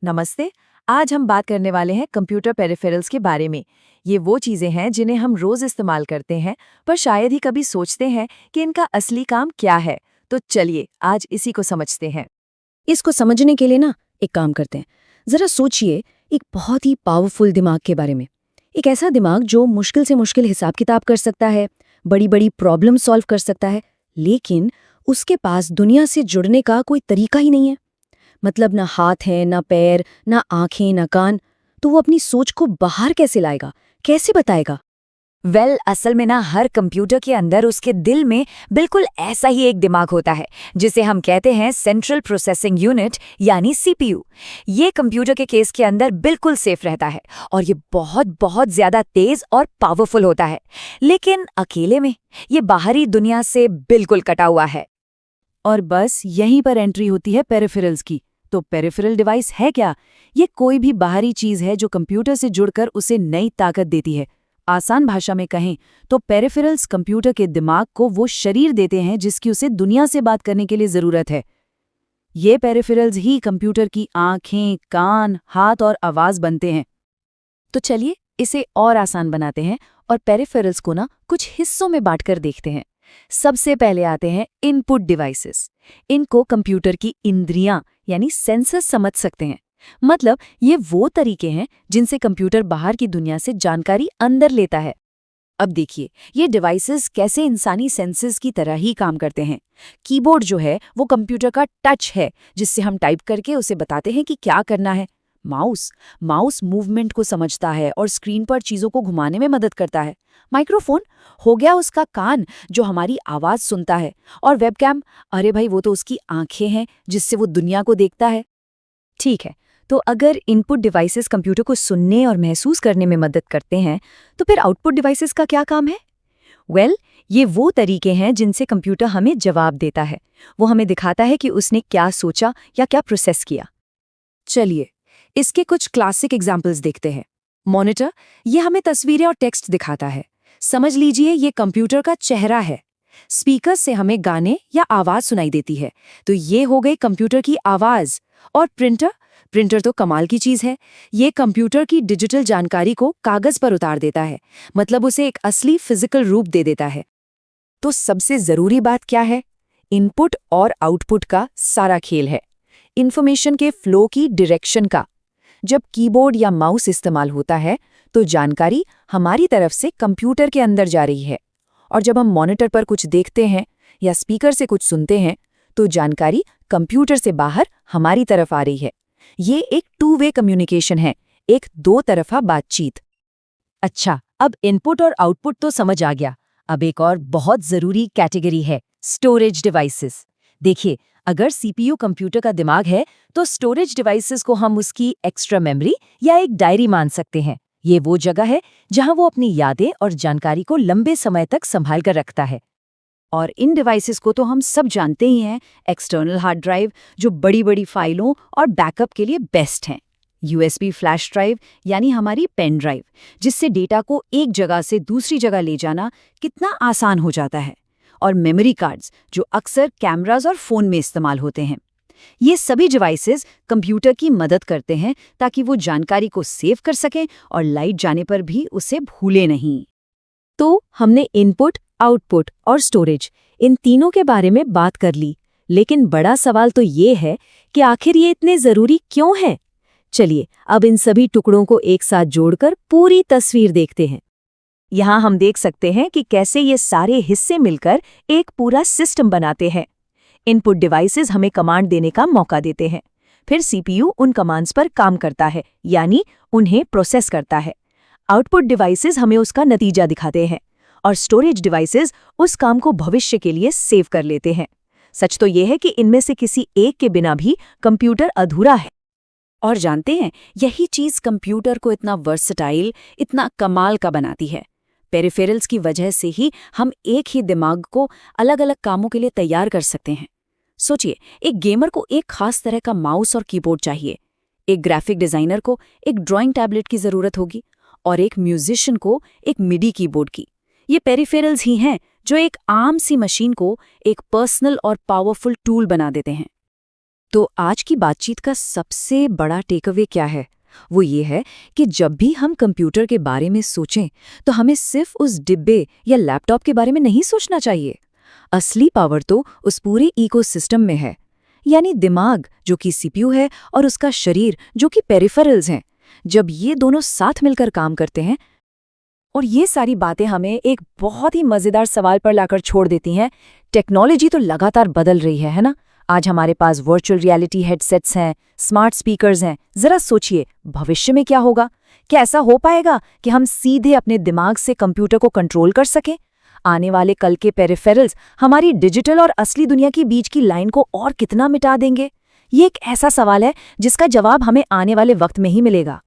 नमस्ते। आज हम बात करने वाले हैं कंप्यूटर पेरिफेरल्स के बारे में। ये वो चीज़ें हैं जिन्हें हम रोज़ इस्तेमाल करते हैं, पर शायद ही कभी सोचते हैं कि इनका असली काम क्या है। तो चलिए आज इसी को समझते हैं। इसको समझने के लिए ना एक काम करते हैं। जरा सोचिए एक बहुत ही पावरफुल दिमाग के बारे में। एक ऐसा दिमाग जो मुश्किल से मुश्किल हिसाब किताब कर सकता है, बड़ी बड़ी प्रॉब्लम सॉल्व कर सकता है, लेकिन उसके पास दुनिया से जुड़ने का कोई तरीका ही नहीं है। मतलब ना हाथ है, ना पैर, ना आंखें, ना कान। तो वो अपनी सोच को बाहर कैसे लाएगा, कैसे बताएगा? असल में ना हर कंप्यूटर के अंदर उसके दिल में बिल्कुल ऐसा ही एक दिमाग होता है, जिसे हम कहते हैं सेंट्रल प्रोसेसिंग यूनिट यानी सीपीयू। ये कंप्यूटर के केस के अंदर बिल्कुल सेफ रहता है और ये बहुत बहुत ज्यादा तेज और पावरफुल होता है, लेकिन अकेले में ये बाहरी दुनिया से बिल्कुल कटा हुआ है। और बस यहीं पर एंट्री होती है पेरिफेरल्स की। तो पेरिफेरल डिवाइस है क्या? ये कोई भी बाहरी चीज है जो कंप्यूटर से जुड़कर उसे नई ताकत देती है। आसान भाषा में कहें तो पेरिफेरल्स कंप्यूटर के दिमाग को वो शरीर देते हैं जिसकी उसे दुनिया से बात करने के लिए जरूरत है। ये पेरिफेरल्स ही कंप्यूटर की आंखें, कान, हाथ और आवाज बनते हैं। तो चलिए इसे और आसान बनाते हैं और पेरिफेरल्स को ना कुछ हिस्सों में बांटकर देखते हैं। सबसे पहले आते हैं इनपुट डिवाइसेस। इनको कंप्यूटर की इंद्रियां यानी सेंसर्स समझ सकते हैं। मतलब ये वो तरीके हैं जिनसे कंप्यूटर बाहर की दुनिया से जानकारी अंदर लेता है। अब देखिए ये डिवाइसेस कैसे इंसानी सेंसेस की तरह ही काम करते हैं। कीबोर्ड जो है वो कंप्यूटर का टच है, जिससे हम टाइप करके उसे बताते हैं कि क्या करना है। माउस माउस मूवमेंट को समझता है और स्क्रीन पर चीजों को घुमाने में मदद करता है। माइक्रोफोन हो गया उसका कान जो हमारी आवाज सुनता है। और वेबकैम, अरे भाई वो तो उसकी आंखें हैं जिससे वो दुनिया को देखता है। ठीक है, तो अगर इनपुट डिवाइसेस कंप्यूटर को सुनने और महसूस करने में मदद करते हैं, तो फिर आउटपुट डिवाइसेस का क्या काम है? ये वो तरीके हैं जिनसे कंप्यूटर हमें जवाब देता है। वो हमें दिखाता है कि उसने क्या सोचा या क्या प्रोसेस किया। चलिए इसके कुछ क्लासिक एग्जाम्पल्स देखते हैं। मॉनिटर, ये हमें तस्वीरें और टेक्स्ट दिखाता है। समझ लीजिए ये कंप्यूटर का चेहरा है। स्पीकर से हमें गाने या आवाज सुनाई देती है, तो ये हो गई कंप्यूटर की आवाज। और प्रिंटर प्रिंटर तो कमाल की चीज है। ये कंप्यूटर की डिजिटल जानकारी को कागज पर उतार देता है, मतलब उसे एक असली फिजिकल रूप दे देता है। तो सबसे जरूरी बात क्या है? इनपुट और आउटपुट का सारा खेल है। इंफॉर्मेशन के फ्लो की डायरेक्शन का। जब कीबोर्ड या माउस इस्तेमाल होता है तो जानकारी हमारी तरफ से कंप्यूटर के अंदर जा रही है, और जब हम मॉनिटर पर कुछ देखते हैं या स्पीकर से कुछ सुनते हैं तो जानकारी कंप्यूटर से बाहर हमारी तरफ आ रही है। ये एक टू वे कम्युनिकेशन है, एक दो तरफा बातचीत। अच्छा, अब इनपुट और आउटपुट तो समझ आ गया। अब एक और बहुत जरूरी कैटेगरी है स्टोरेज डिवाइसेस। देखिए, अगर सीपीयू कंप्यूटर का दिमाग है तो स्टोरेज डिवाइसेस को हम उसकी एक्स्ट्रा मेमोरी या एक डायरी मान सकते हैं। ये वो जगह है जहां वो अपनी यादें और जानकारी को लंबे समय तक संभाल कर रखता है। और इन डिवाइसेस को तो हम सब जानते ही हैं, एक्सटर्नल हार्ड ड्राइव जो बड़ी बड़ी फाइलों और बैकअप के लिए बेस्ट हैं। यूएसबी फ्लैश ड्राइव यानी हमारी पेन ड्राइव, जिससे डेटा को एक जगह से दूसरी जगह ले जाना कितना आसान हो जाता है। और मेमोरी कार्ड्स जो अक्सर कैमरास और फ़ोन में इस्तेमाल होते हैं। ये सभी डिवाइसेस कंप्यूटर की मदद करते हैं ताकि वो जानकारी को सेव कर सकें और लाइट जाने पर भी उसे भूले नहीं। तो हमने इनपुट, आउटपुट और स्टोरेज इन तीनों के बारे में बात कर ली, लेकिन बड़ा सवाल तो ये है कि आखिर ये इतने ज़रूरी क्यों है? चलिए अब इन सभी टुकड़ों को एक साथ जोड़कर पूरी तस्वीर देखते हैं। यहाँ हम देख सकते हैं कि कैसे ये सारे हिस्से मिलकर एक पूरा सिस्टम बनाते हैं। इनपुट डिवाइसेस हमें कमांड देने का मौका देते हैं, फिर सीपीयू उन कमांड्स पर काम करता है, यानी उन्हें प्रोसेस करता है। आउटपुट डिवाइसेस हमें उसका नतीजा दिखाते हैं और स्टोरेज डिवाइसेस उस काम को भविष्य के लिए सेव कर लेते हैं। सच तो यह है कि इनमें से किसी एक के बिना भी कंप्यूटर अधूरा है। और जानते हैं, यही चीज कंप्यूटर को इतना वर्सटाइल, इतना कमाल का बनाती है। पेरिफेरल्स की वजह से ही हम एक ही दिमाग को अलग अलग कामों के लिए तैयार कर सकते हैं। सोचिए, एक गेमर को एक खास तरह का माउस और कीबोर्ड चाहिए, एक ग्राफिक डिजाइनर को एक ड्राइंग टैबलेट की जरूरत होगी, और एक म्यूजिशियन को एक मिडी कीबोर्ड की। ये पेरिफेरल्स ही हैं जो एक आम सी मशीन को एक पर्सनल और पावरफुल टूल बना देते हैं। तो आज की बातचीत का सबसे बड़ा टेकअवे क्या है? वो ये है कि जब भी हम कंप्यूटर के बारे में सोचें तो हमें सिर्फ उस डिब्बे या लैपटॉप के बारे में नहीं सोचना चाहिए। असली पावर तो उस पूरे इकोसिस्टम में है, यानी दिमाग जो कि सीपीयू है और उसका शरीर जो कि पेरिफेरल्स हैं। जब ये दोनों साथ मिलकर काम करते हैं, और ये सारी बातें हमें एक बहुत ही मजेदार सवाल पर लाकर छोड़ देती हैं। टेक्नोलॉजी तो लगातार बदल रही है ना? आज हमारे पास वर्चुअल रियलिटी हेडसेट्स हैं, स्मार्ट स्पीकर्स हैं। जरा सोचिए, भविष्य में क्या होगा? क्या ऐसा हो पाएगा कि हम सीधे अपने दिमाग से कंप्यूटर को कंट्रोल कर सकें? आने वाले कल के पेरिफेरल्स हमारी डिजिटल और असली दुनिया के बीच की लाइन को और कितना मिटा देंगे? ये एक ऐसा सवाल है जिसका जवाब हमें आने वाले वक्त में ही मिलेगा।